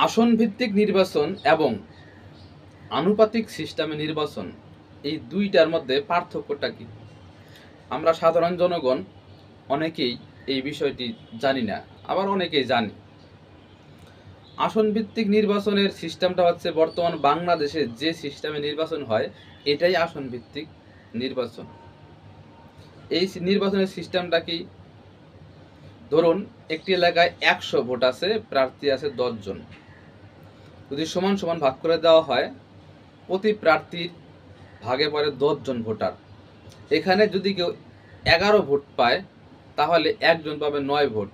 আসন ভিত্তিক নির্বাচন এবং আনুপাতিক সিস্টেমে নির্বাচন, এই দুইটার মধ্যে পার্থক্যটা কি? আমরা সাধারণ জনগণ অনেকেই এই বিষয়টি জানি না, আবার অনেকেই জানি। আসন ভিত্তিক নির্বাচনের সিস্টেমটা হচ্ছে বর্তমান বাংলাদেশে যে সিস্টেমে নির্বাচন হয় এটাই আসন ভিত্তিক নির্বাচন। এই নির্বাচনের সিস্টেমটা কি? ধরুন একটি এলাকায় 100 ভোট আছে, প্রার্থী আছে 10 জন। যদি সমান সমান ভাগ করে দেওয়া হয়, প্রতি প্রার্থীর ভাগে পড়ে 10 জন ভোটার। এখানে যদি কেউ 11 ভোট পায় তাহলে একজন পাবে 9 ভোট,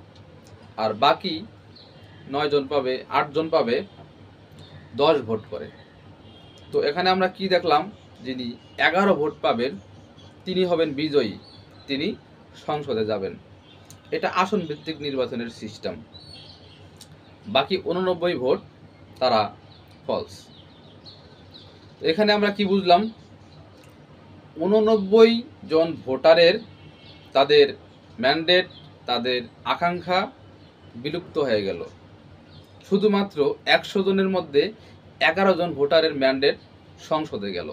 আর বাকি 9 জন পাবে 8 জন পাবে 10 ভোট করে। তো এখানে আমরা কি দেখলাম, যিনি 11 ভোট পাবেন তিনি হবেন বিজয়ী, তিনি সংসদে যাবেন। এটা আসন ভিত্তিক নির্বাচনের সিস্টেম। বাকি 89 ভোট তারা ফলস। এখানে আমরা কি বুঝলাম, 89 জন ভোটারের তাদের ম্যান্ডেট, তাদের আকাঙ্ক্ষা বিলুপ্ত হয়ে গেল। শুধুমাত্র 100 জনের মধ্যে 11 জন ভোটারের ম্যান্ডেট সংসদে গেল।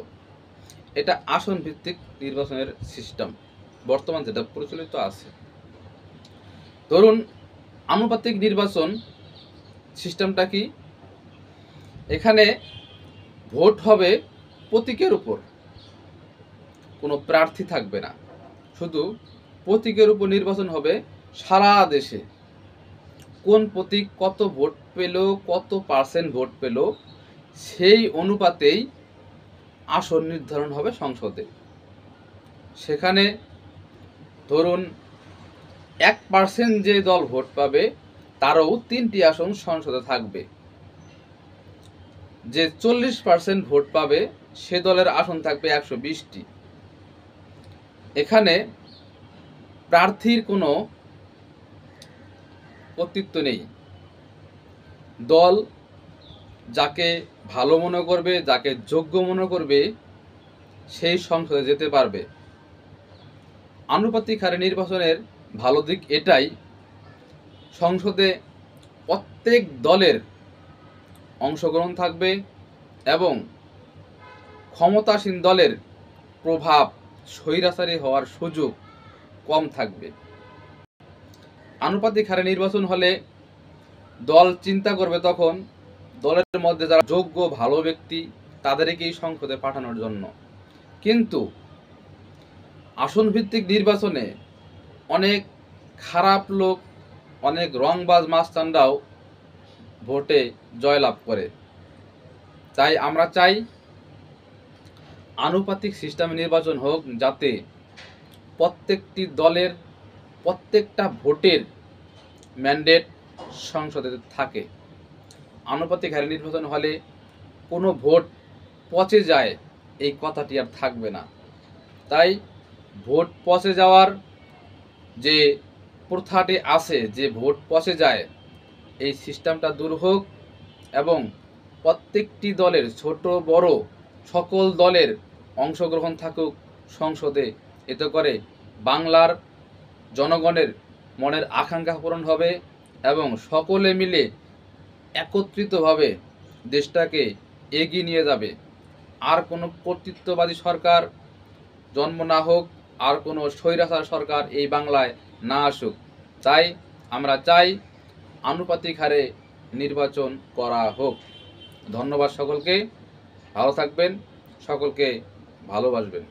এটা আসন ভিত্তিক নির্বাচনের সিস্টেম বর্তমান যেটা প্রচলিত আছে। ধরুন আনুপাতিক নির্বাচন সিস্টেমটা কি? এখানে ভোট হবে প্রতীকের উপর, কোনো প্রার্থী থাকবে না, শুধু প্রতীকের উপর নির্বাচন হবে সারা দেশে। কোন প্রতীক কত ভোট পেল, কত পার্সেন্ট ভোট পেল, সেই অনুপাতেই আসন নির্ধারণ হবে সংসদে। সেখানে ধরুন 1% যে দল ভোট পাবে তারও 3টি আসন সংসদে থাকবে। যে 40% ভোট পাবে সে দলের আসন থাকবে 120টি। এখানে প্রার্থীর কোনো কর্তৃত্ব নেই। দল যাকে ভালো মনে করবে, যাকে যোগ্য মনে করবে, সেই সংসদে যেতে পারবে। আনুপাতিক হারে নির্বাচনের ভালো দিক এটাই, সংসদে প্রত্যেক দলের অংশগ্রহণ থাকবে এবং ক্ষমতাসীন দলের প্রভাব, স্বৈরাচারী হওয়ার সুযোগ কম থাকবে। আনুপাতিক হারে নির্বাচন হলে দল চিন্তা করবে তখন দলের মধ্যে যারা যোগ্য ভালো ব্যক্তি তাদেরকেই সংসদে পাঠানোর জন্য। কিন্তু আসন ভিত্তিক নির্বাচনে অনেক খারাপ লোক, অনেক রংবাজ মাস্তানরাও ভোটে জয়লাভ করে। তাই আমরা চাই আনুপাতিক সিস্টেমে নির্বাচন হোক, যাতে প্রত্যেকটি দলের প্রত্যেকটা ভোটের ম্যান্ডেট সংসদে থাকে। আনুপাতিক হারে নির্বাচন হলে কোনো ভোট পচে যায় এই কথাটি আর থাকবে না। তাই ভোট পচে যাওয়ার যে প্রথাটি আছে, যে ভোট পচে যায়, এই সিস্টেমটা দূর হোক এবং প্রত্যেকটি দলের ছোট বড় সকল দলের অংশগ্রহণ থাকুক সংসদে। এতে করে বাংলার জনগণের মনের আকাঙ্ক্ষা পূরণ হবে এবং সকলে মিলে একত্রিতভাবে দেশটাকে এগিয়ে নিয়ে যাবে। আর কোনো কর্তৃত্ববাদী সরকার জন্ম না হোক, আর কোনো স্বৈরাচার সরকার এই বাংলায় না আসুক। তাই আমরা চাই আনুপাতিক হারে নির্বাচন করা হোক। ধন্যবাদ সকলকে, ভালো থাকবেন, সকলকে ভালোবাসবেন।